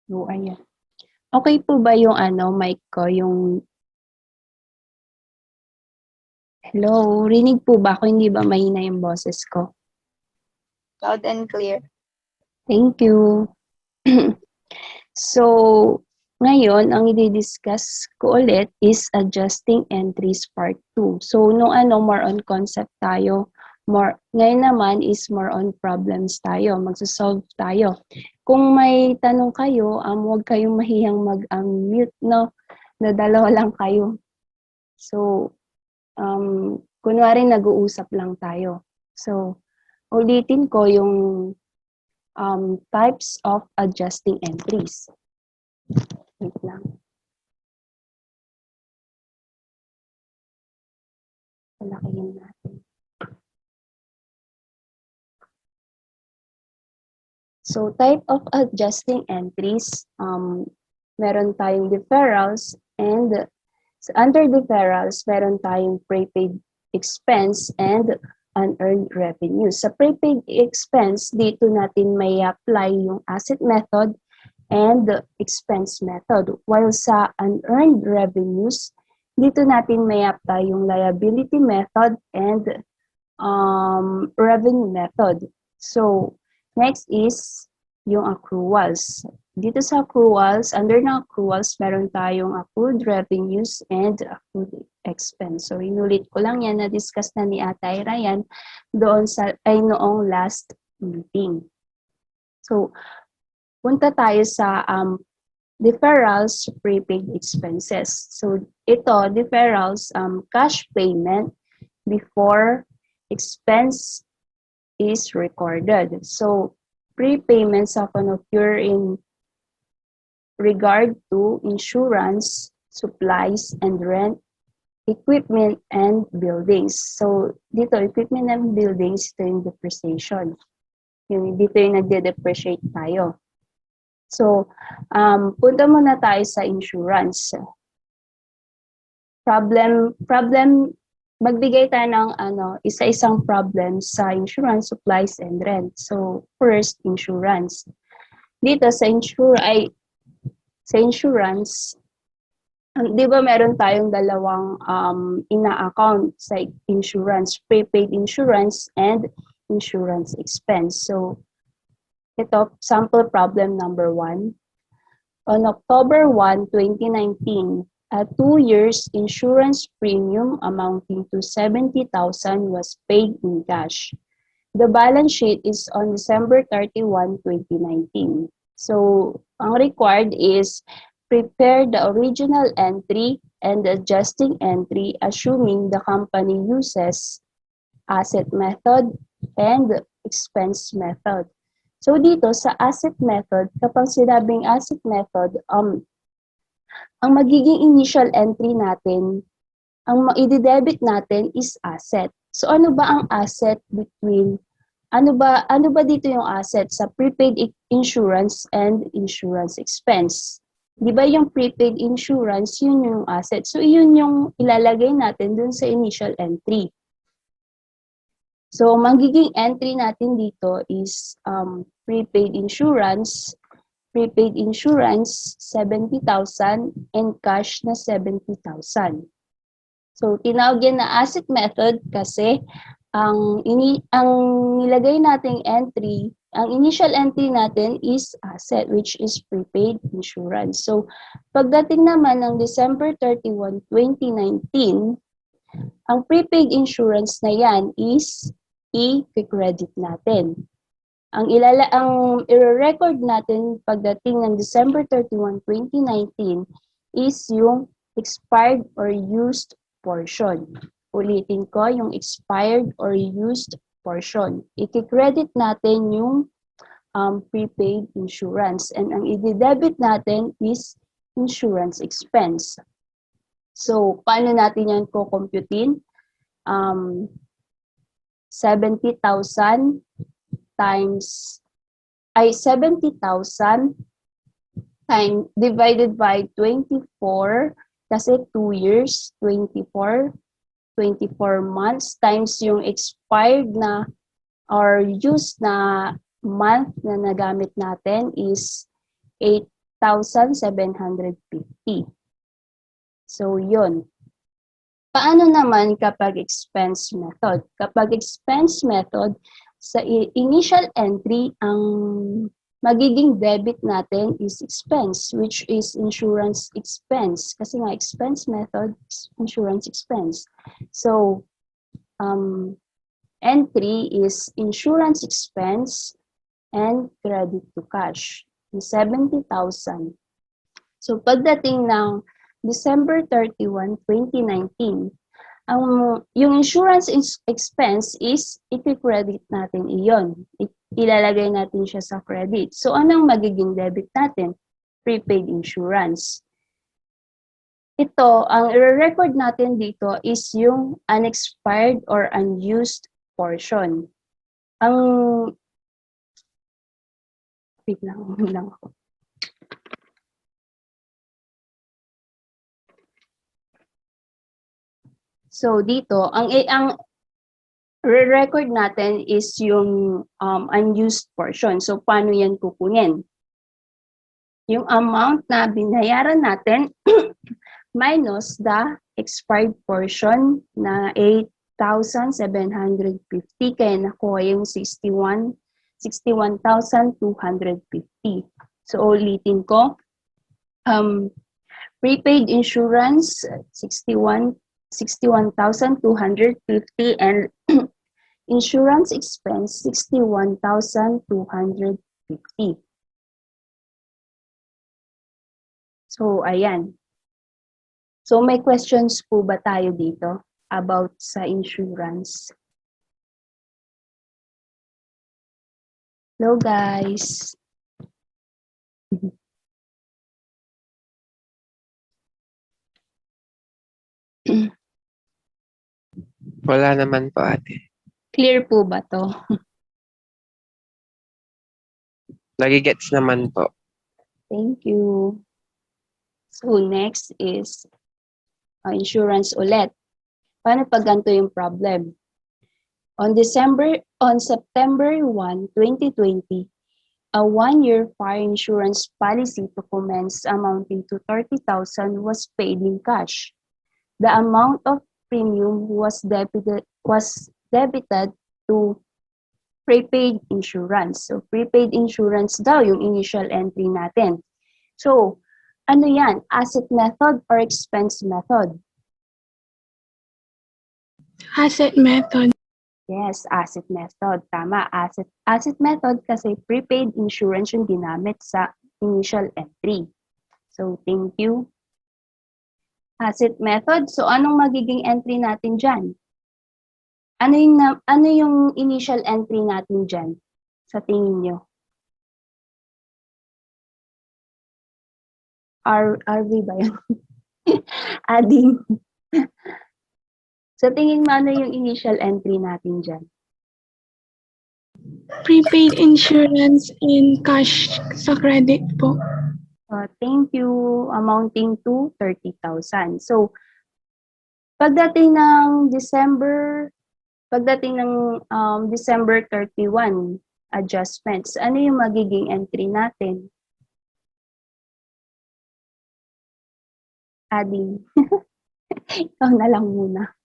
So, ayan. Okay po ba yung mic ko, yung hello, rinig po ba ako? Hindi ba mahina yung boses ko? Loud and clear. Thank you. So, ngayon, ang i-discuss ko ulit is adjusting entries part 2. So, more on concept tayo. Ngayon naman is more on problems tayo. Magsasolve tayo. Kung may tanong kayo, huwag kayong mahihang mag-mute, no? Na dalawa lang kayo. So, kunwari nag-uusap lang tayo. So, ulitin ko yung types of adjusting entries. Wait lang. Palakihin natin. So, type of adjusting entries, meron tayong deferrals, and under deferrals, meron tayong prepaid expense and unearned revenue. Sa prepaid expense, dito natin may apply yung asset method and expense method. While sa unearned revenues, dito natin may apply yung liability method and revenue method. So, next is yung accruals. Dito sa accruals, under ng accruals, meron tayong accrued revenues and accrued expense. So, inulit ko lang yan, na-discuss na ni Atay Ryan noong last meeting. So, punta tayo sa deferrals, prepaid expenses. So, ito, deferrals, cash payment before expense is recorded. So, prepayments often occur in regard to insurance, supplies, and rent, equipment, and buildings. So, dito, equipment and buildings, ito yung depreciation. Dito yung nagde-depreciate tayo. So, punta muna tayo sa insurance. Magbigay tayo ng isa-isang problem sa insurance, supplies, and rent. So, first, insurance. Dito sa insurance, di ba meron tayong dalawang ina-account sa insurance, prepaid insurance and insurance expense. So, ito, sample problem number 1. On October 1, 2019, a 2 years insurance premium amounting to 70,000 was paid in cash. The balance sheet is on December 31, 2019. So, ang required is prepare the original entry and the adjusting entry assuming the company uses asset method and expense method. So dito sa asset method, kapag sinabing asset method, ang magiging initial entry natin, ang i-debit natin is asset. So ano ba ang asset between, ano ba dito yung asset sa prepaid insurance and insurance expense? Di ba yung prepaid insurance, yun yung asset. So yun yung ilalagay natin dun sa initial entry. So, magiging entry natin dito is prepaid insurance 70,000 and cash na 70,000. So, tinawag yan na asset method kasi ang nilagay nating entry, ang initial entry natin is asset which is prepaid insurance. So, pagdating naman ng December 31, 2019, ang prepaid insurance na yan is i-credit natin. Ang i-record natin pagdating ng December 31, 2019 is yung expired or used portion. Ulitin ko, yung expired or used portion. I-credit natin yung prepaid insurance. And ang i-debit natin is insurance expense. So, paano natin yan kukumputin? 70,000 divided by 24 kasi 2 years, 24 months times yung expired na or used na month na nagamit natin is 8,000 8,750. So, yun. Paano naman kapag expense method? Kapag expense method, sa initial entry, ang magiging debit natin is expense, which is insurance expense. Kasi nga, expense method, insurance expense. So, entry is insurance expense and credit to cash, 70,000. So, pagdating ng December 31, 2019, yung insurance expense is i-credit natin iyon. Ilalagay natin siya sa credit. So, anong magiging debit natin? Prepaid insurance. Ito, ang i-record natin dito is yung unexpired or unused portion. Wait lang ako. So, dito, ang re-record natin is yung unused portion. So, paano yan kukunin? Yung amount na binayaran natin minus the expired portion na 8,750. Kaya nakuha yung 61,250. So, ulitin ko. Prepaid insurance, 61,250 and insurance expense, 61,250. So, ayan. So, may questions po ba tayo dito about sa insurance? Hello, guys. Wala naman po, ate. Clear po ba to? Nagigets naman po. Thank you. So, next is insurance ulit. Paano pag ganito yung problem? On September 1, 2020, a one-year fire insurance policy to commence amounting to 30,000 was paid in cash. The amount of premium was debited to prepaid insurance. So, prepaid insurance daw yung initial entry natin. So, ano yan? Asset method or expense method? Asset method. Yes, asset method. Tama, asset method kasi prepaid insurance yung ginamit sa initial entry. So, thank you. Asset method. So, anong magiging entry natin dyan? Ano yung initial entry natin dyan sa tingin nyo? RV ba yun? Adding. Sa tingin mo, ano yung initial entry natin dyan? Prepaid insurance in cash sa credit po. Thank you. Amounting to 30,000. So, pagdating ng December 31 adjustments, ano yung magiging entry natin? Adding. Ikaw na lang muna.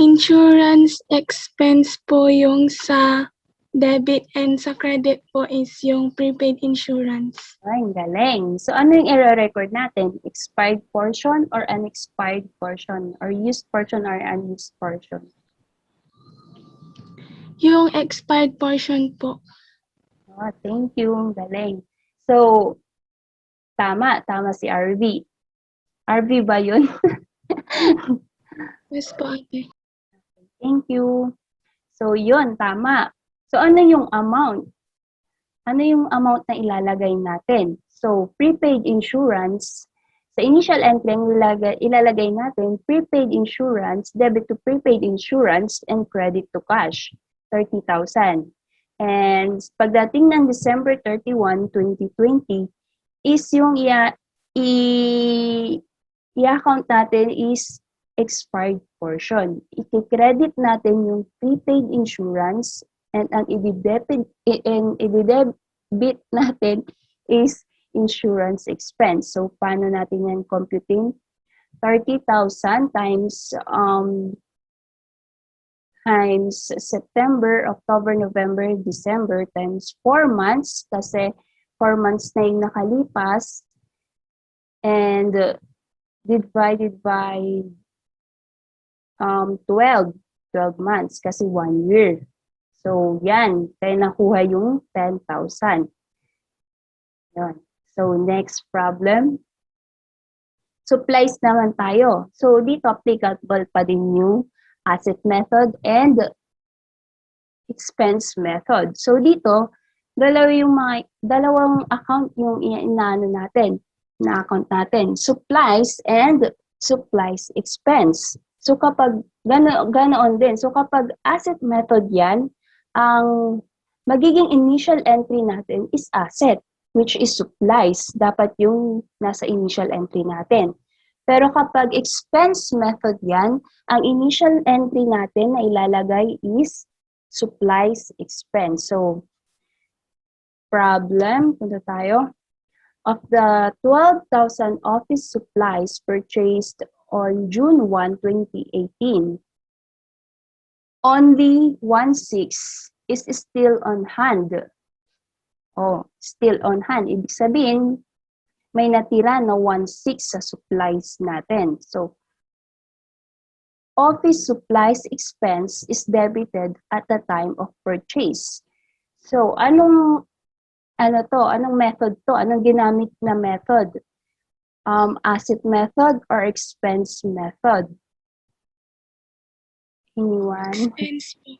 Insurance expense po yung sa debit and sa credit po is yung prepaid insurance. Ay, galing. So, ano yung i-record natin? Expired portion or unexpired portion? Or used portion or unused portion? Yung expired portion po. Oh, thank you. Galing. So, tama si RV. RV ba yun? Yes po, ate. Thank you. So, yun, tama. So, ano yung amount? Ano yung amount na ilalagay natin? So, prepaid insurance, sa initial entry, ilalagay natin prepaid insurance, debit to prepaid insurance, and credit to cash, 30,000. And pagdating ng December 31, 2020, is yung i-account natin is expired portion. I-credit natin yung prepaid insurance And ang i-debit natin is insurance expense. So, paano natin yan computing? 30,000 times September, October, November, December times 4 months kasi 4 months na yung nakalipas and divided by 12 months kasi 1 year. So, yan. Kaya nakuha yung 10,000. Yan. So, next problem. Supplies naman tayo. So, dito applicable pa din yung asset method and expense method. So, dito, dalawang account yung inaano natin, na-account natin. Supplies and supplies expense. So, kapag ganoon din. So, kapag asset method yan, ang magiging initial entry natin is asset, which is supplies. Dapat yung nasa initial entry natin. Pero kapag expense method yan, ang initial entry natin na ilalagay is supplies expense. So, problem, punta tayo. Of the 12,000 office supplies purchased on June 1, 2018, only 1/6 is still on hand. Oh, still on hand. Ibig sabihin, may natira na 1/6 sa supplies natin. So, office supplies expense is debited at the time of purchase. So, anong method to? Anong ginamit na method? Asset method or expense method? Anyone? Expense po.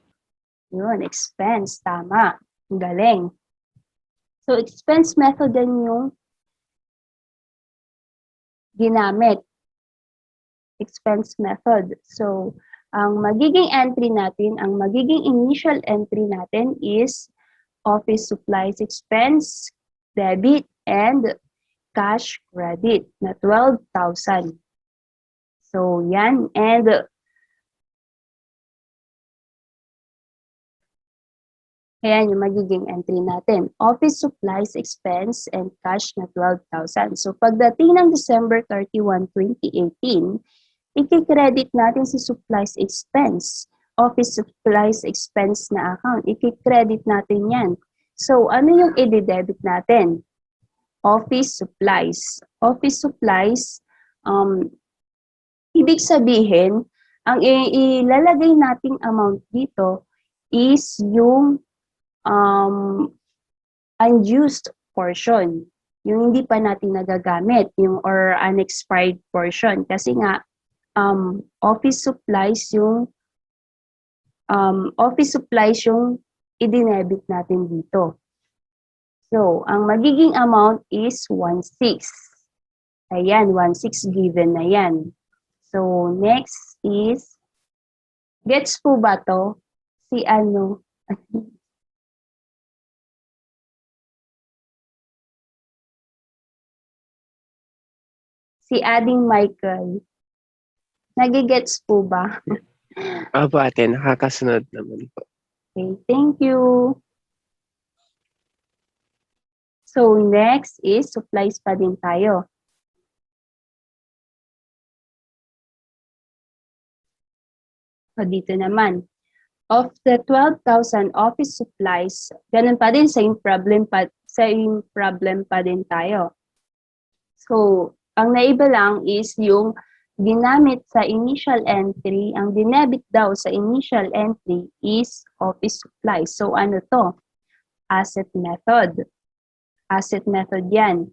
Yun, expense. Tama. Ang galing. So, expense method din yung ginamit. Expense method. So, ang magiging entry natin, ang magiging initial entry natin is office supplies expense, debit, and cash credit na 12,000. So, yan. And ayan yung magiging entry natin. Office supplies expense and cash na 12,000. So, pagdating ng December 31, 2018, i-credit natin si supplies expense. Office supplies expense na account. I-credit natin yan. So, ano yung i-debit natin? Office supplies. Office supplies, ibig sabihin, ang ilalagay nating amount dito is yung unused portion. Yung hindi pa natin nagagamit, yung or unexpired portion. Kasi nga, office supplies yung i-debit natin dito. So, ang magiging amount is 1/6. Ayan, 1/6 given na yan. So, next is, gets po ba to? Si ano? Si Ading Michael. Nagigets po ba? Opo ate, nakakasunod naman po. Okay, thank you. So, next is supplies pa din tayo. So, dito naman. Of the 12,000 office supplies, ganun pa din, same problem pa din tayo. So, ang naiba lang is yung ginamit sa initial entry, ang dinebit daw sa initial entry is office supplies. So, ano to? Asset method. Asset method yan.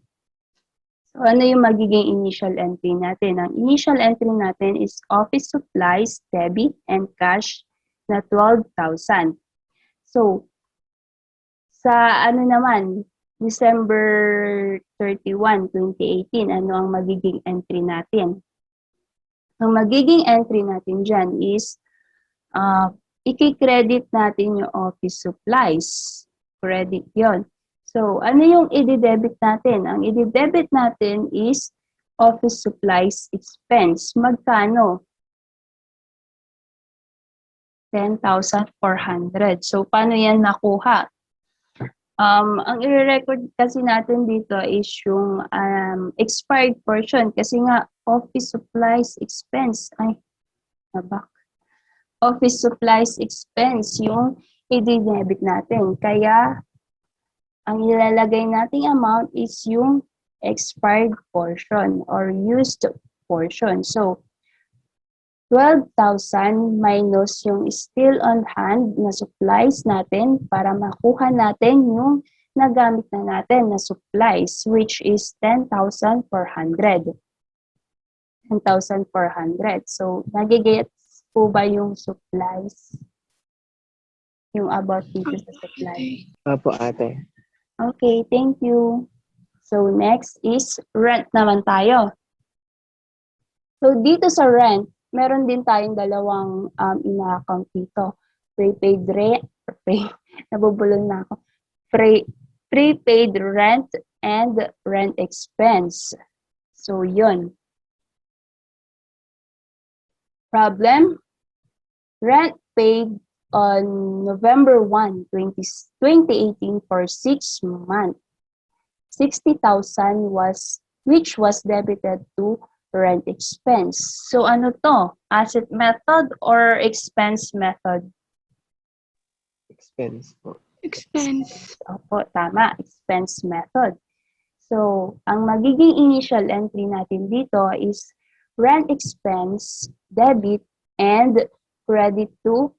So, ano yung magiging initial entry natin? Ang initial entry natin is office supplies, debit, and cash na 12,000. So, sa ano naman, December 31, 2018, ano ang magiging entry natin? Ang magiging entry natin dyan is, i-credit natin yung office supplies. Credit yon. So, ano yung i-debit natin? Ang i-debit natin is office supplies expense. Magkano? 10,400. So, paano yan nakuha? Ang i-record kasi natin dito is yung expired portion kasi nga office supplies expense. Ay, nabak. Office supplies expense yung i-debit natin. Kaya, ang ilalagay nating amount is yung expired portion or used portion. So, 12,000 minus yung still on hand na supplies natin para makuha natin yung nagamit na natin na supplies, which is 10,400. 10,400. So, nagigets po ba yung supplies? Yung about dito sa supplies. Okay. Opo, ate. Okay, thank you. So, next is rent naman tayo. So, dito sa rent, meron din tayong dalawang ina-account dito. Prepaid rent, nabubulol na ako. Prepaid rent and rent expense. So, yun. Problem, rent paid on November 1, 2018 for 6 months. 60,000 which was debited to rent expense. So ano to? Asset method or expense method? Expense po. Expense. Opo, tama. Expense method. So, ang magiging initial entry natin dito is rent expense, debit, and credit to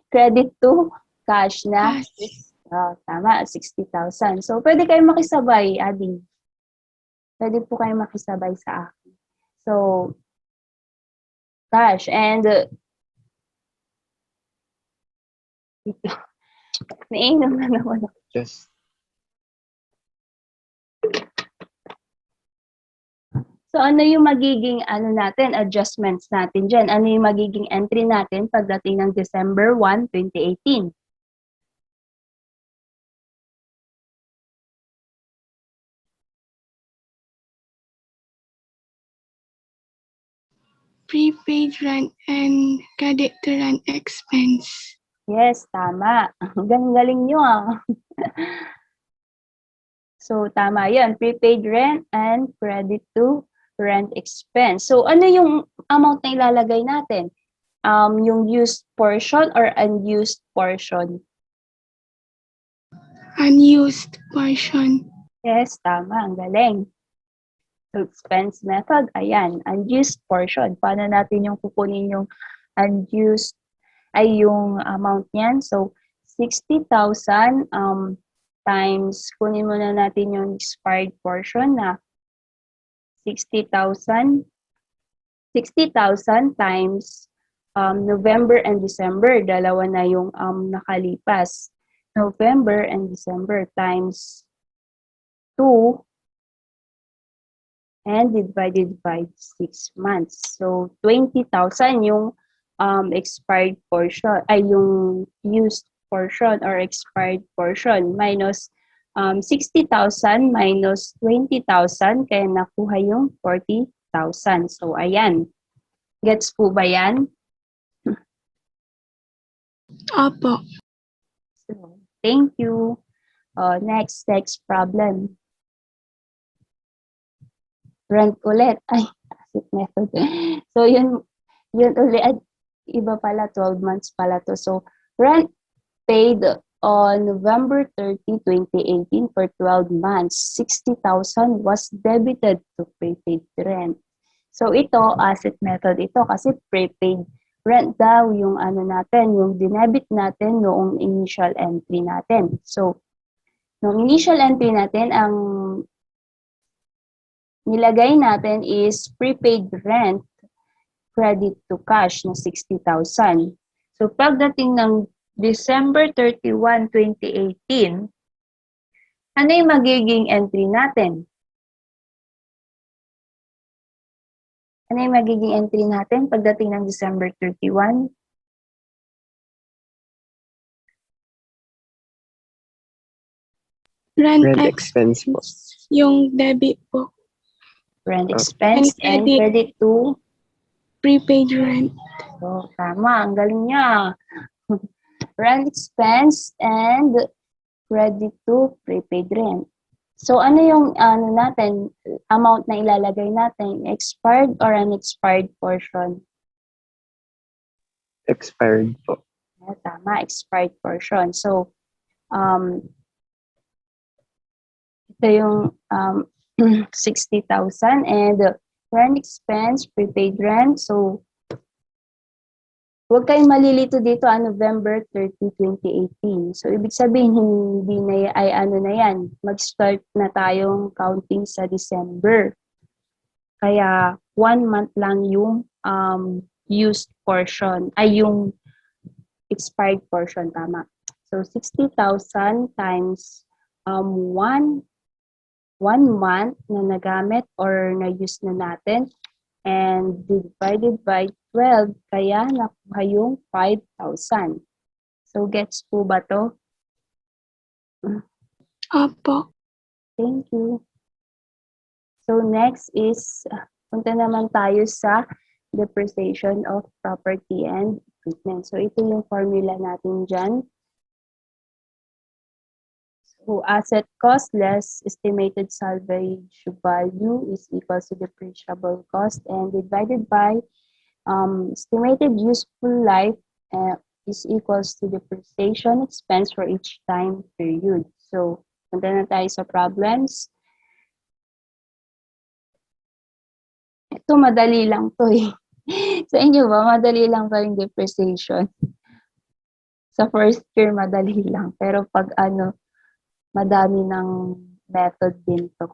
credit to cash na. Cash. Tama, 60,000. So, pwede kayong makisabay, Adi. Pwede po kayong makisabay sa akin. So, cash and nainom na naman ako. Just So, ano yung magiging adjustments natin dyan? Ano yung magiging entry natin pagdating ng December 1, 2018? Prepaid rent and credit to rent expense. Yes, tama. Galing nyo ah. So, tama yan. Prepaid rent and credit to rent expense. So, ano yung amount na ilalagay natin? Yung used portion or unused portion? Unused portion. Yes, tama. Ang galing. So, expense method, ayan, unused portion. Paano natin yung kukunin yung unused, ay yung amount niyan? So, 60,000 times, kunin muna natin yung expired portion na 60,000 times November and December. Dalawa na yung nakalipas. November and December times 2 and divided by 6 months. So, 20,000 yung expired portion, ay yung used portion or expired portion minus 60,000 minus 20,000 kaya nakuha yung 40,000. So, ayan. Gets po ba yan? Opo. So, thank you. Next problem. Rent ulit. Ay, asset method. So, yun ulit. Iba pala, 12 months pala to. So, rent paid on November 30, 2018 for 12 months. 60,000 was debited to prepaid rent. So, ito, asset method ito kasi prepaid rent daw yung natin, yung dinebit natin noong initial entry natin. So, noong initial entry natin, ang nilagay natin is prepaid rent credit to cash na 60,000. So, pagdating ng December 31, 2018, ano yung magiging entry natin? Ano yung magiging entry natin pagdating ng December 31? Rent rent expense. expense po. Yung debit po. Rent expense and credit. credit to prepaid rent. So, tama. Ang galing niya. Rent expense and credit to prepaid rent. So, ano yung ano natin, amount na ilalagay natin? Expired or unexpired portion? Expired po. Tama, expired portion. So, ito yung 60,000 and rent expense, prepaid rent. So, huwag kayong malilito dito, November 30, 2018. So, ibig sabihin, hindi na ay ano na yan, mag-start na tayong counting sa December. Kaya, 1 month lang yung used portion, ay yung expired portion, tama. So, 60,000 times 1 month na nagamit or na-use na natin and divided by 12, kaya nakuha yung 5,000. So, gets po ba to? Opo. Thank you. So, next is, punta naman tayo sa depreciation of property and equipment. So, ito yung formula natin dyan. So, asset cost less estimated salvage value is equals to depreciable cost and divided by estimated useful life is equals to depreciation expense for each time period. So, punta na tayo sa problems. Ito, madali lang to eh. Sa inyo ba, madali lang ba yung depreciation? Sa first year, madali lang. Pero pag madami ng method din to.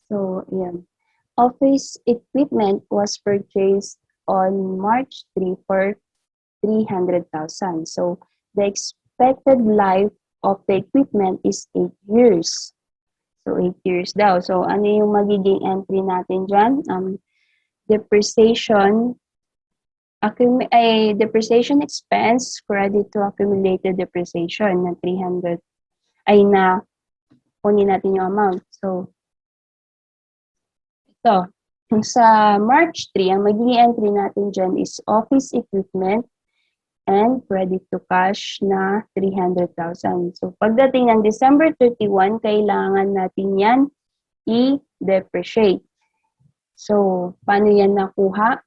So, yan. Office equipment was purchased on March 3 for 300,000. So, the expected life of the equipment is 8 years. So, 8 years daw. So, ano yung magiging entry natin dyan? Depreciation expense credit to accumulated depreciation na 300 ay na kunin natin yung amount. So, ito. Sa March 3, ang magiging entry natin dyan is office equipment and credit to cash na 300,000. So, pagdating ng December 31, kailangan natin yan i-depreciate. So, paano yan nakuha?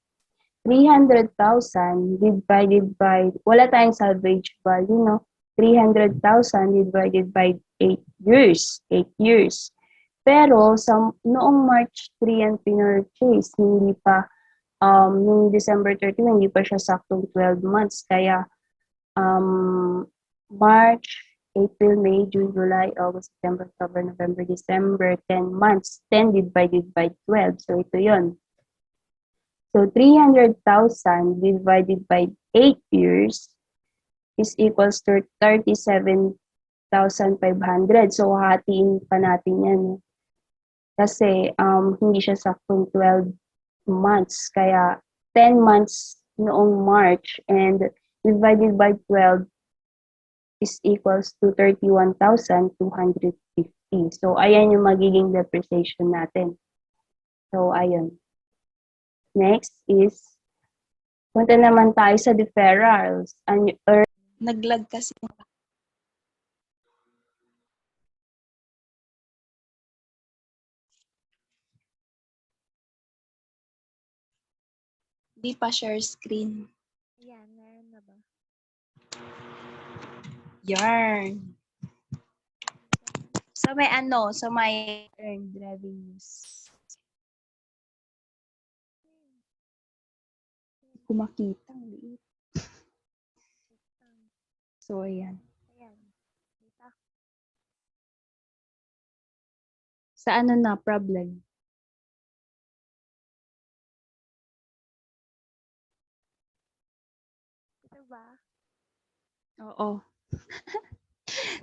300,000 divided by, wala tayong salvage value, no? 300,000 divided by 8 years. 8 years. Pero, noong March 3 yan pinurchase, hindi pa, noong December 31, hindi pa siya saktong 12 months. Kaya, March, April, May, June, July, August, September, October, November, December, 10 months. 10 divided by 12. So, ito yon. So, 300,000 divided by 8 years is equals to 37,500. So, hatiin pa natin yan. Kasi, hindi siya saktong 12 months. Kaya, 10 months noong March and divided by 12 is equals to 31,250. So, ayan yung magiging depreciation natin. So, ayan. Next is, punta naman tayo sa deferrals. Naglag kasi. Di pa share screen. Ayan, meron na ba? Yarn. So may earned revenues. Kumakita. So, ayan. Ayan. Dito. Sa ano na problem? Ito ba? Oo.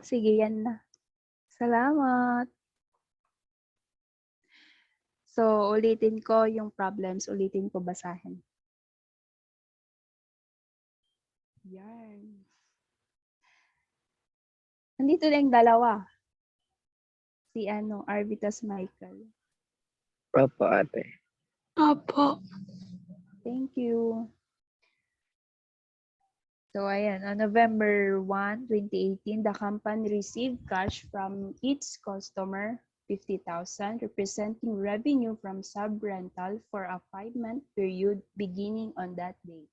Sige, yan na. Salamat. So, ulitin ko yung problems. Ulitin ko basahin. Yan. Nandito na yung dalawa. Si Arvitas Michael. Opo, ate. Opo. Thank you. So, ayan, on November 1, 2018, The company received cash from its customer, 50,000, representing revenue from sub-rental for a 5-month period beginning on that date.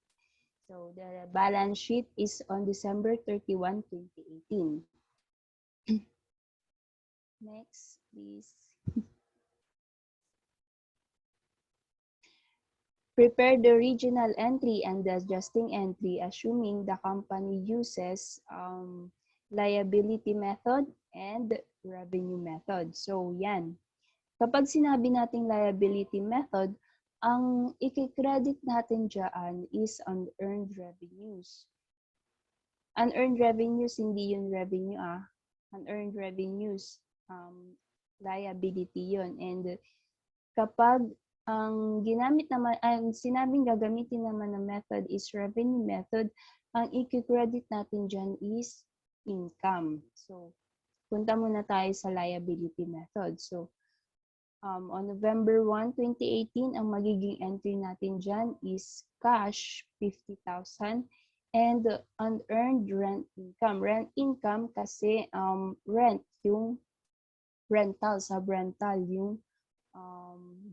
So the balance sheet is on December 31, 2018. Next, please. Prepare the original entry and the adjusting entry, assuming the company uses liability method and revenue method. So, yan. Kapag sinabi nating liability method, ang i-credit natin dyan is unearned revenues. Unearned revenues, hindi yun revenue Unearned revenues, liability yun. And kapag ang ginamit naman, ang sinabing gagamitin naman ng method is revenue method, ang i-credit natin dyan is income. So, punta muna tayo sa liability method. So, on November 1, 2018, ang magiging entry natin dyan is cash, 50,000, and unearned rent income. Rent income kasi rent, yung rental, sub-rental, yung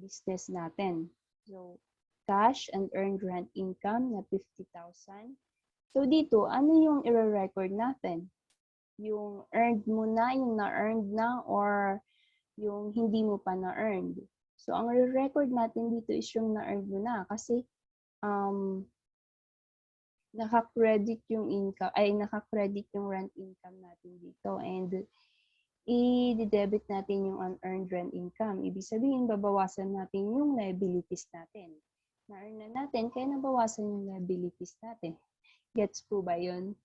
business natin. So, cash and earned rent income na 50,000. So, dito, ano yung i-record natin? Yung earned mo na, yung na-earned na, or yung hindi mo pa na-earned. So, ang i-record natin dito is yung na-earned mo na kasi naka-credit yung income, naka-credit yung rent income natin dito. And i-debit natin yung unearned rent income. Ibig sabihin, babawasan natin yung liabilities natin. Na-earn na natin, kaya nabawasan yung liabilities natin. Gets po ba yun?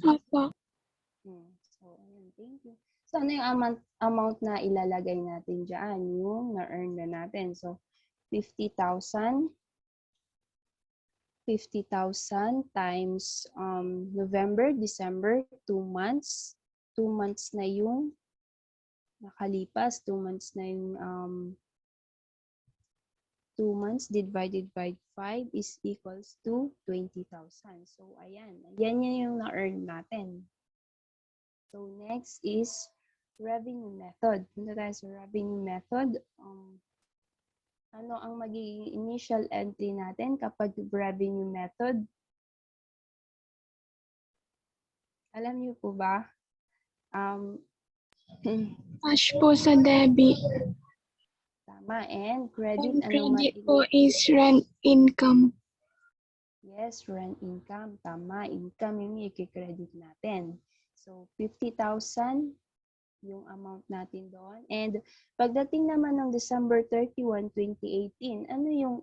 Opo. So, ayun, thank you. So, ano yung amount na ilalagay natin dyan? Yung na-earn na natin. So, 50,000. 50,000 times November, December, 2 months. 2 months na yung nakalipas, 2 months na yung 2 months divided by 5 is equals to 20,000. So, ayan. Ayan yung na-earn natin. So, next is revenue method. Punta tayo sa revenue method. Ano ang magiging initial entry natin kapag revenue method? Alam niyo po ba? Cash po sa debit. Tama. And credit, Ang anong credit po is rent income. Yes, rent income. Tama. Income yung i-credit natin. So, 50,000 yung amount natin doon. And pagdating naman ng December 31, 2018, ano yung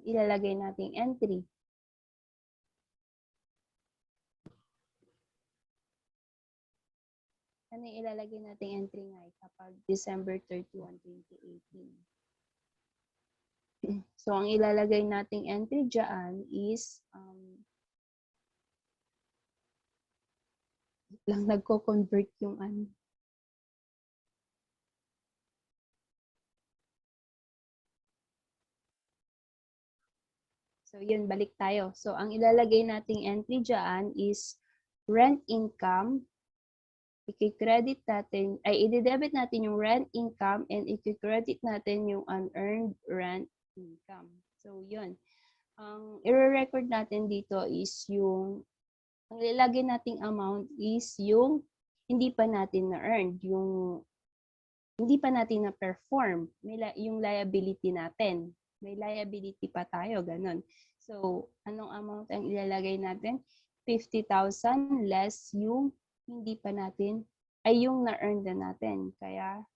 ilalagay nating entry? Ano yung ilalagay nating entry nga kapag December 31, 2018? So, ang ilalagay nating entry dyan is lang nagko-convert yung ano. So, yun, balik tayo. So, ang ilalagay nating entry dyan is rent income. I-credit natin, i-debit natin yung rent income and i-credit natin yung unearned rent income. So, yun. Ang i-record natin dito is yung, ang ilalagay nating amount is yung hindi pa natin na-earned, yung hindi pa natin na-perform, yung liability natin. May liability pa tayo, ganun. So, anong amount ang ilalagay natin? 50,000 less yung hindi pa natin, ay yung na-earn na natin. Kaya,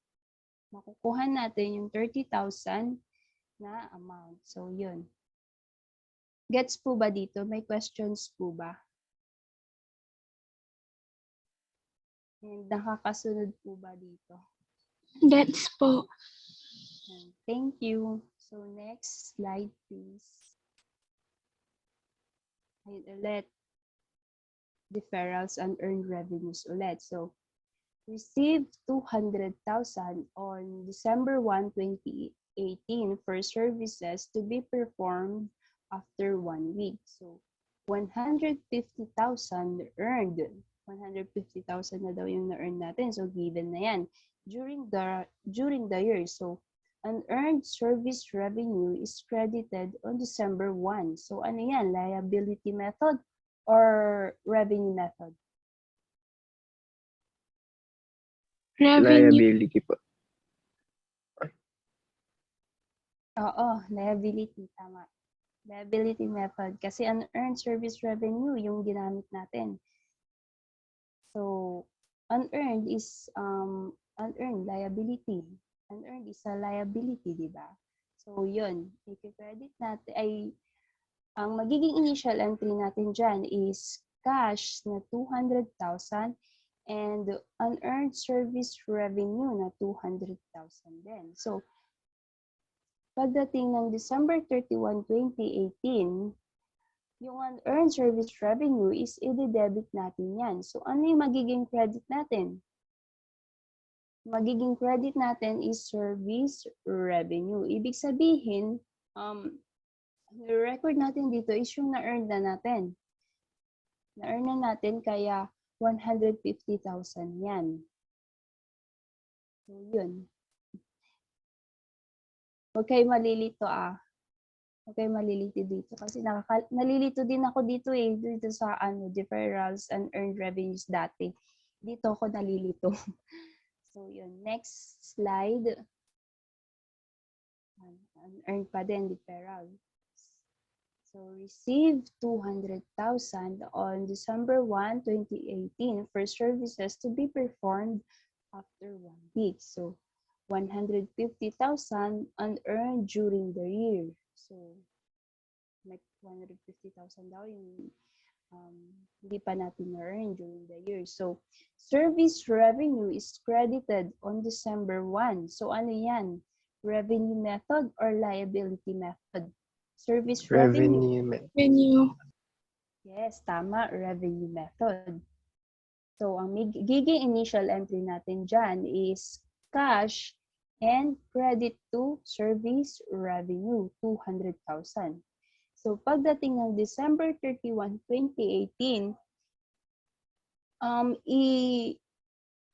makukuha natin yung 30,000 na amount. So, yun. Gets po ba dito? May questions po ba? And nakakasunod po ba dito? Gets po. Thank you. So, next slide, please. Ayun ulit. Deferrals and earned revenues ulit. So, received 200,000 on December 1, 2018 for services to be performed after 1 week. So, 150,000 earned. 150,000 na daw yung na-earn natin. So, given na yan. During the year. So, unearned service revenue is credited on December 1. So, ano yan? Liability method or revenue method? Revenue. Liability po. Oo, liability. Tama. Liability method. Kasi unearned service revenue yung ginamit natin. So, unearned is unearned liability. Unearned is a liability, di ba? So, yun. I-credit natin, ang magiging initial entry natin dyan is cash na 200,000 and unearned service revenue na 200,000 din. So, pagdating ng December 31, 2018, yung unearned service revenue is i-debit natin yan. So, ano yung magiging credit natin? Magiging credit natin is service revenue. Ibig sabihin, record natin dito is yung na-earn na natin. Na-earn na natin kaya 150,000 yan. So, yun. Huwag kayo malilito Huwag kayo malilito dito kasi nalilito din ako dito dito sa deferrals and earned revenues dati. Dito ako nalilito. So yun, next slide. Earned pa din deferral. So received 200,000 on December 1, 2018 for services to be performed after 1 week. So 150,000 unearned during the year. So, like 150,000 daw yung hindi pa natin na-earn during the year. So, service revenue is credited on December 1. So, ano yan? Revenue method or liability method? Service revenue. Revenue. Yes, tama. Revenue method. So, ang magiging initial entry natin dyan is cash and credit to service revenue, 200,000. So, pagdating ng December 31, 2018,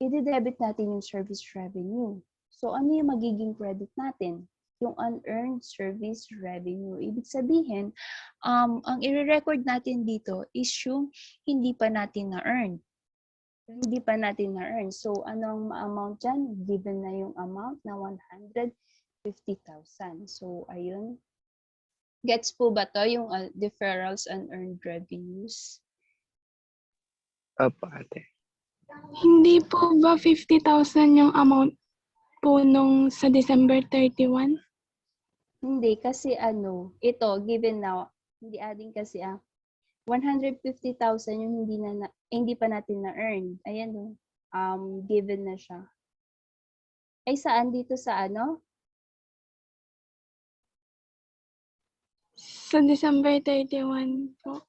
i-debit natin yung service revenue. So, ano yung magiging credit natin? Yung unearned service revenue. Ibig sabihin, ang i-record natin dito is yung hindi pa natin na-earn. Hindi pa natin na-earn. So, anong amount dyan? Given na yung amount na 150,000. So, ayun. Gets po ba to yung deferrals and earned revenues? Opo, ate. Hindi po ba 50,000 yung amount po nung sa December 31? Hindi, kasi ito, given now, hindi adding kasi 150,000 yung hindi pa natin na-earn. Ayan, given na siya. Ay, saan dito sa Sa December 31 po.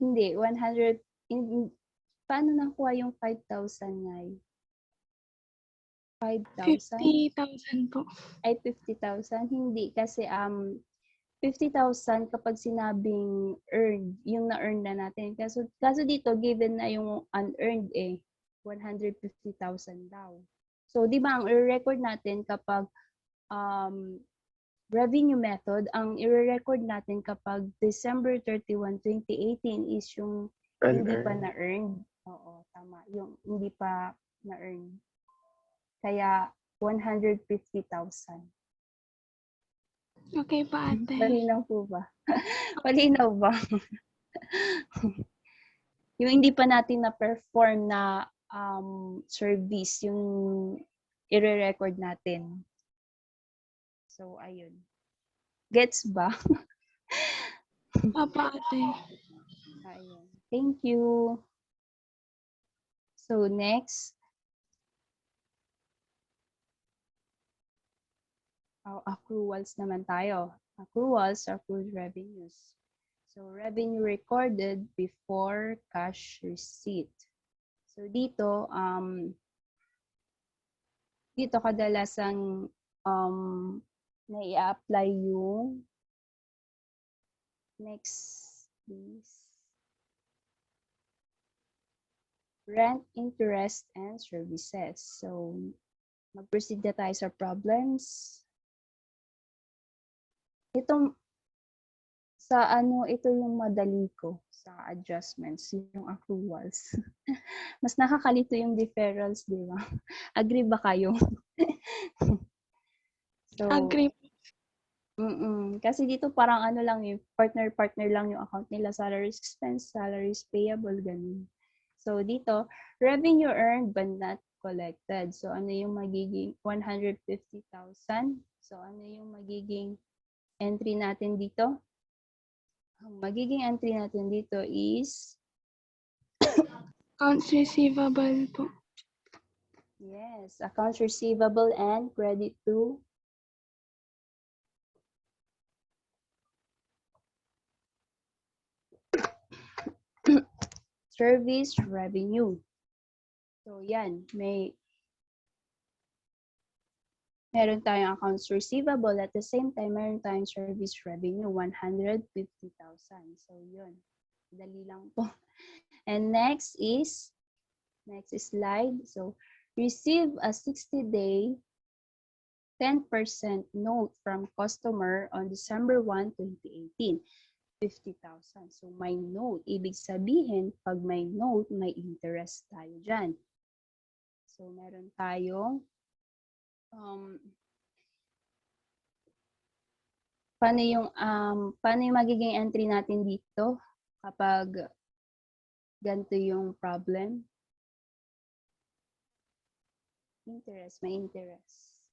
Hindi, 100, paano nakuha yung 5,000 nga? 5,000? 50,000 po. Ay, 50,000? Hindi, kasi 50,000 kapag sinabing earned, yung na-earn na natin. Kaso dito, given na yung unearned 150,000 daw. So, di ba, ang i-record natin kapag revenue method, ang i-record natin kapag December 31, 2018 is yung hindi pa Unearned. na-earned. Oo, tama. Yung hindi pa na-earned. Kaya, 150,000. Okay pa ate. Malinaw po ba? Malinaw ba? Yung hindi pa natin na-perform na service, yung i-record natin. So, ayun. Gets ba? Apa ate. Ayun. Thank you. So, next. Accruals naman tayo. Accruals, accrued revenues. So, revenue recorded before cash receipt. So, dito kadalasang na i-apply yung next please. Rent, interest, and services. So, mag-proceed na tayo sa problems. Ito, ito yung madali ko sa adjustments, yung accruals. Mas nakakalito yung deferrals, di ba? Agree ba kayo? So, Agree. Kasi dito parang ano lang yung partner-partner lang yung account nila, salaries expense, salaries payable, ganun. So dito, revenue earned but not collected. So ano yung magiging 150,000? So ano yung magiging entry natin dito? Ang magiging entry natin dito is Accounts receivable po. yes, accounts receivable and credit to service revenue. So yan, meron tayong accounts receivable at the same time meron tayong service revenue 150,000. So yun, dali lang po. And next slide. So receive a 60-day 10% note from customer on December 1, 2018. 50,000. So may note, ibig sabihin pag may note, may interest tayo dyan. So meron tayong paano yung magiging entry natin dito kapag ganito yung problem? Interest, may interest.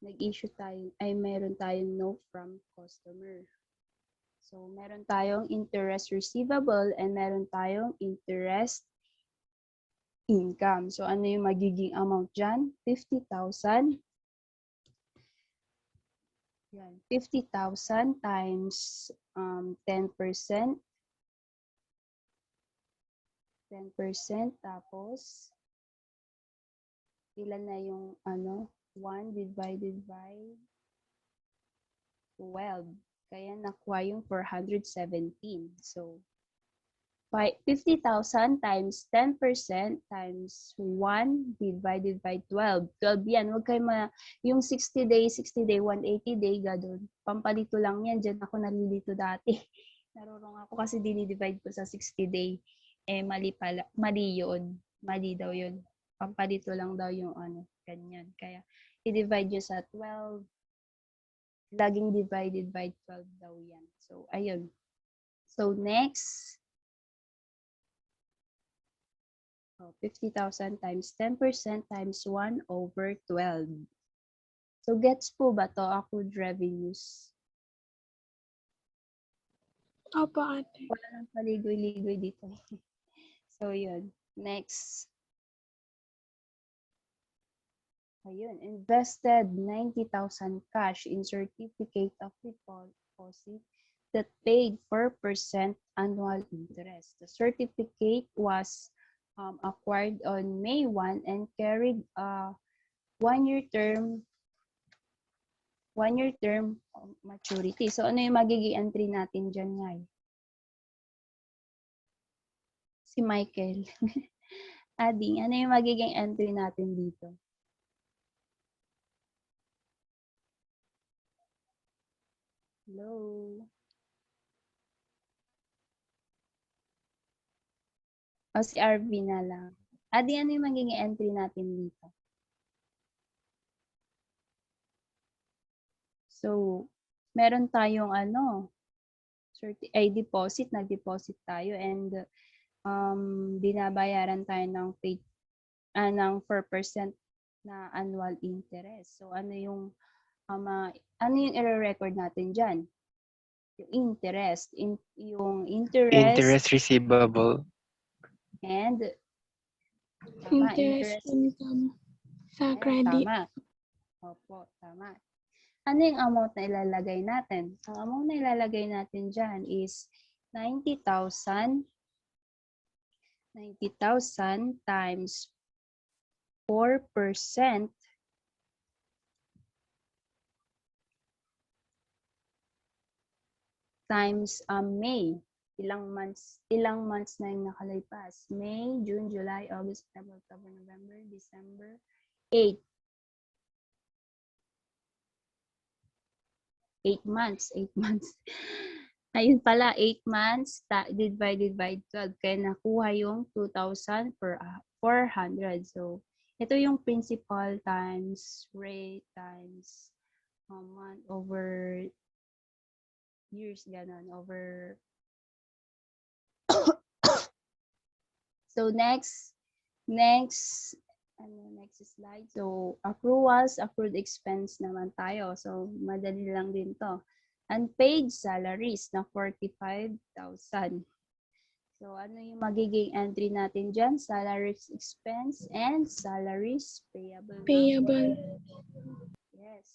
Nag-issue tayo, meron tayong note from customer. So meron tayong interest receivable and meron tayong interest income. So ano yung magiging amount dyan? 50,000. Yan, 50,000 times 10%. 10% tapos ilan na yung 1 divided by 12. Kaya nakuha yung 417. So 50,000 times 10% times 1 divided by 12. 12 yan. Huwag kayo yung 60 day, 180 day, gadon. Pampalito lang yan. Diyan ako nalilito dati. Narurong ako kasi dinidivide ko sa 60 day. Mali pala. Mali yun. Mali daw yun. Pampalito lang daw yung ganyan. Kaya i-divide nyo sa 12. Laging divided by 12 daw yan. So, ayun. So, next. 50,000 times 10% times 1 over 12. So, gets po ba to accrued revenues? Opo, ate. Wala nang paligoy-ligoy dito. So, yun. Next. Ayun. Invested 90,000 cash in certificate of deposit that paid 4% annual interest. The certificate was acquired on May 1 and carried a one-year term maturity. So, ano yung magiging entry natin dyan, ngay? Si Michael. Ading, ano yung magiging entry natin dito? Hello? O si RV na lang. Ading, ano yung magiging entry natin dito? So, meron tayong deposit, nag-deposit tayo and binabayaran tayo ng 4% na annual interest. So, ano yung i-record natin dyan? Yung interest. Yung Interest receivable. And Interest income sa credit. Tama. Opo, tama. Ano yung amount na ilalagay natin? Ang amount na ilalagay natin dyan is 90,000 times 4% times May. Ilang months na yung nakalipas. May, June, July, August, September, October, November, December, 8. 8 months, 8 months. Ayun pala, 8 months divided by 12. Kaya nakuha yung 2,400. So, ito yung principal times rate times month over years, ganon, over. So, next slide. So, accruals, accrued expense naman tayo. So, madali lang din to. Unpaid salaries na 45,000. So, ano yung magiging entry natin dyan? Salaries expense and salaries payable. Payable. Yes.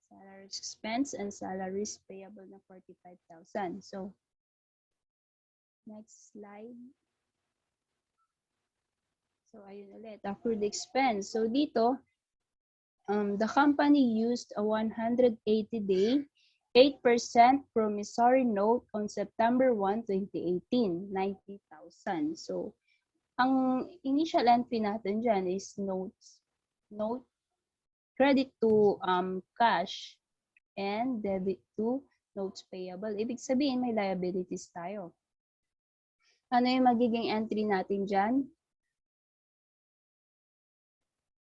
Salaries expense and salaries payable na 45,000. So, next slide. So, ayun ulit. Accrued expense. So, dito, the company used a 180-day 8% promissory note on September 1, 2018, 90,000. So, ang initial entry natin dyan is note credit to cash and debit to notes payable. Ibig sabihin, may liabilities tayo. Ano yung magiging entry natin dyan?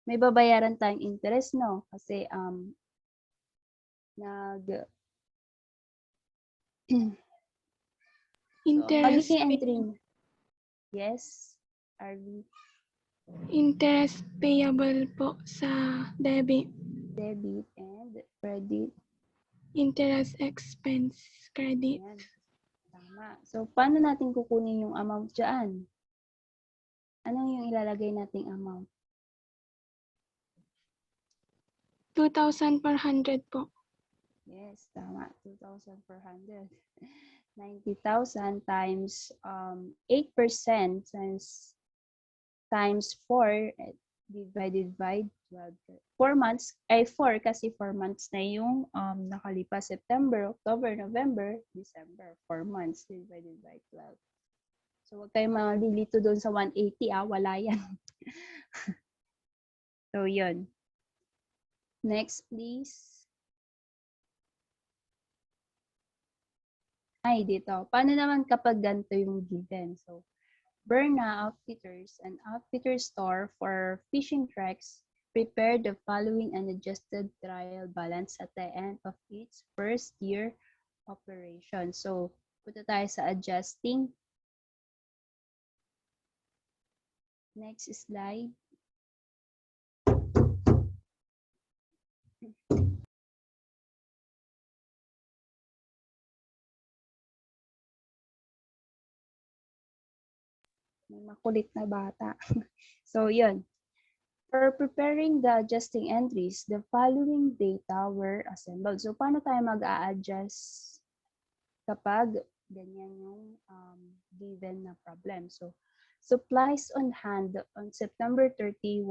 May babayaran tayong interest, no? Kasi Interest, magiging entry. Yes, RV. interest payable po sa debit. Debit and credit. Interest expense credit. Yan. Tama. So, paano natin kukunin yung amount dyan? Anong yung ilalagay nating amount? 2,400 po. Yes, tama. 2,400. 90,000 times 8% times 4 divided by 12. 4 months, 4 kasi 4 months na yung nakalipas. September, October, November, December. 4 months divided by 12. So, huwag kayong malilito doon sa 180, wala yan. So, yun. Next, please. Ay, dito. Paano naman kapag ganito yung given? So, Berna Outfitters, an outfitter store for fishing tracks, prepared the following unadjusted trial balance at the end of its first year operation. So, punta tayo sa adjusting. Next slide. May makulit na bata. So, yun. For preparing the adjusting entries, the following data were assembled. So, paano tayo mag-a-adjust kapag ganyan yung given na problem? So, supplies on hand on September 30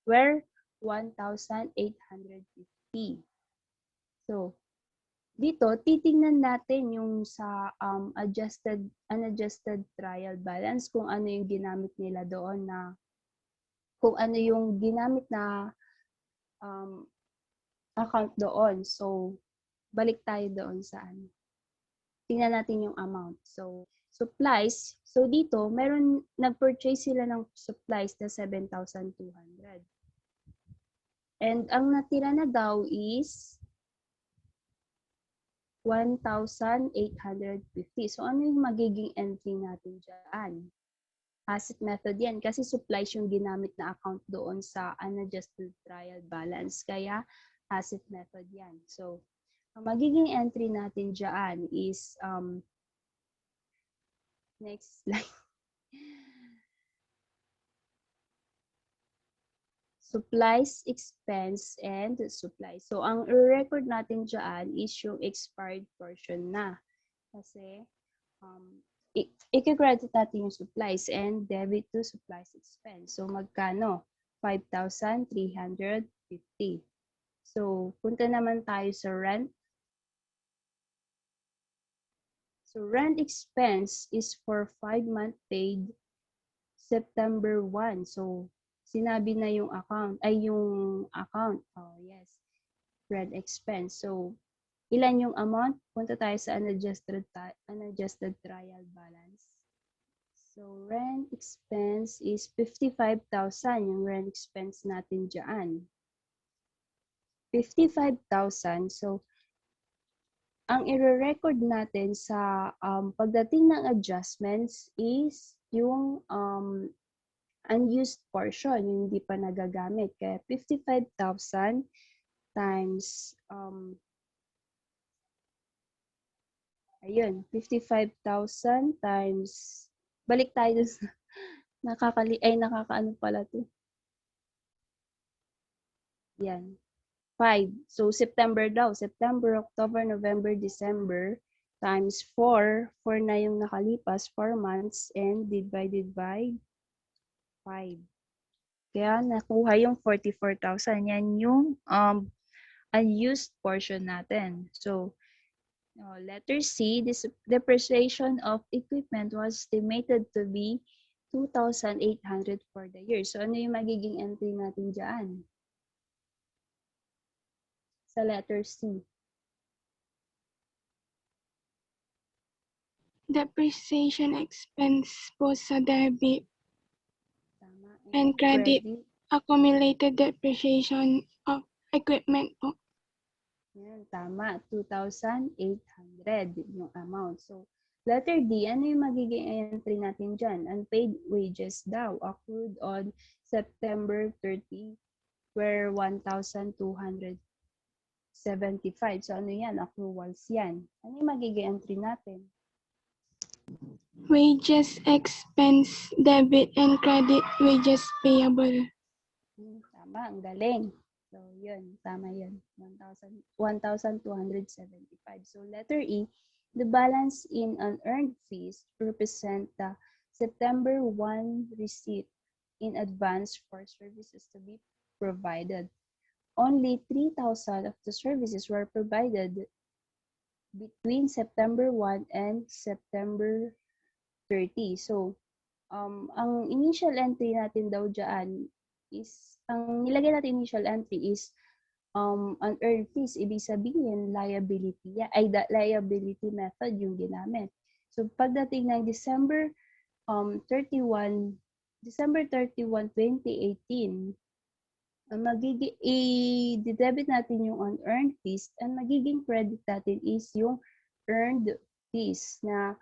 were 1,850. So, dito, titingnan natin yung sa unadjusted trial balance, kung ano yung ginamit nila doon na, kung ano yung ginamit na account doon. So, balik tayo doon sa ano. Tingnan natin yung amount. So, supplies. So, dito, nag-purchase sila ng supplies na 7,200. And ang natira na daw is 1,850. So, ano yung magiging entry natin dyan? Asset method yan kasi supplies yung ginamit na account doon sa unadjusted trial balance. Kaya, asset method yan. So, ang magiging entry natin dyan is, next slide. Supplies, expense, and supplies. So, ang record natin dyan is yung expired portion na. Kasi, i-credit natin yung supplies and debit to supplies expense. So, magkano? 5,350. So, punta naman tayo sa rent. So rent expense is for 5-month paid September 1. So sinabi na yung account. Oh, yes. Rent expense. So ilan yung amount? Punta tayo sa unadjusted trial balance. So rent expense is 55,000 yung rent expense natin diyan. 55,000. So ang i-record natin sa pagdating ng adjustments is yung unused portion, yung hindi pa nagagamit. Kaya 55,000 times, ayun, 55,000 times, balik tayo dun sa, nakakaano pala to. Yan. 5. So, September daw. September, October, November, December times 4. 4 na yung nakalipas, 4 months, and divided by 5. Kaya nakuha yung 44,000. Yan yung unused portion natin. So, letter C, this depreciation of equipment was estimated to be 2,800 for the year. So, ano yung magiging entry natin dyan? Sa letter C. Depreciation expense po sa debit Tama. and credit. Accumulated depreciation of equipment po. Yan, tama. 2,800 yung amount. So, letter D, ano yung magiging entry natin dyan? Unpaid wages daw, accrued on September 30, were 1,275. So, ano yan? Accruals yan. Ano yung magiging entry natin? Wages expense debit and credit wages payable. Tama, ang galing. So, yun. Tama yun. 1,275. So, letter E, the balance in unearned fees represent the September 1 receipt in advance for services to be provided. Only 3,000 of the services were provided between September 1 and September 30. So, ang initial entry natin daw dyan is, ang nilagay natin initial entry is unearned fees. Ibig sabihin, liability method yung ginamit. So, pagdating ng December 31, 2018, i-debit natin yung unearned fees and magiging credit natin is yung earned fees na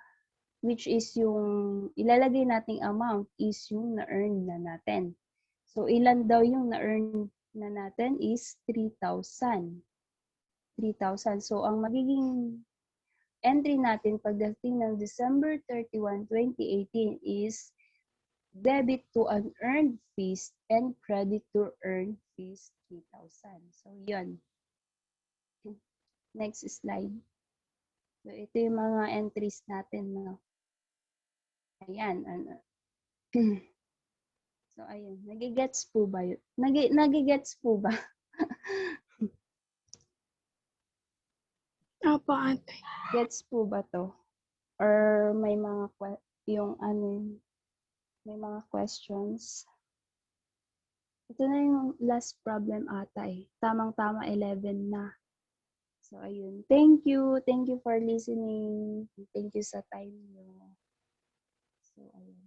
which is yung ilalagay nating amount is yung na-earn na natin. So, ilan daw yung na-earn na natin is 3,000. 3,000. So, ang magiging entry natin pagdating ng December 31, 2018 is debit to unearned fees and credit to earned fees 3,000. So, yun. Next slide. So, ito yung mga entries natin. No? Ayan. So, ayun. Nagigets po ba yun? Nagigets po ba? Opo, ate. Gets po ba to? Or may mga may mga questions? Ito na yung last problem ata eh. Tamang-tama 11 na. So, ayun. Thank you. Thank you for listening. Thank you sa time nyo. So, ayun.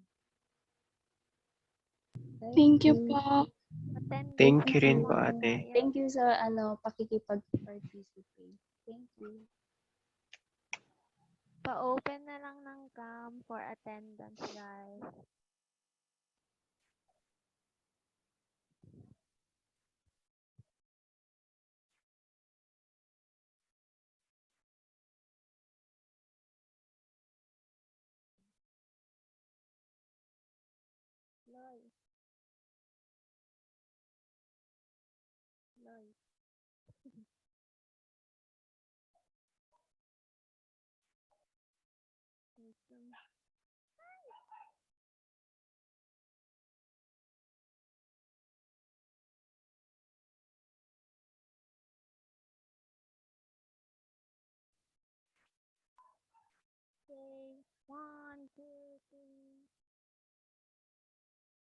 Thank you po. Attend Thank din you sa rin po, mga ate. trial. Thank you sa pakikipag-participate. Thank you. Pa-open na lang ng cam for attendance, guys. Loy. Loy.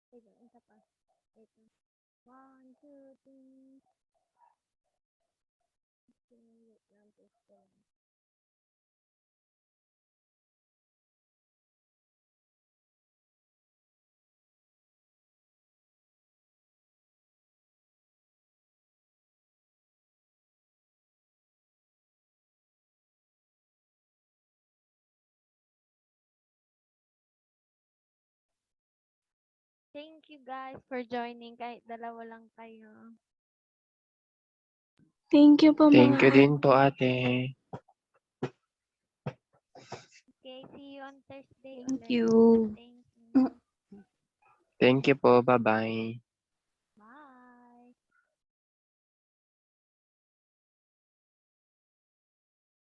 Wait lang, isa pa. Wait lang. 1, 2, 3. Wait lang, test ko lang. Thank you guys for joining kahit dalawa lang kayo. Thank you po Thank you mga din po, ate. Okay, see you on Thursday Thank ulit. you. Thank you. Thank you po. Bye-bye.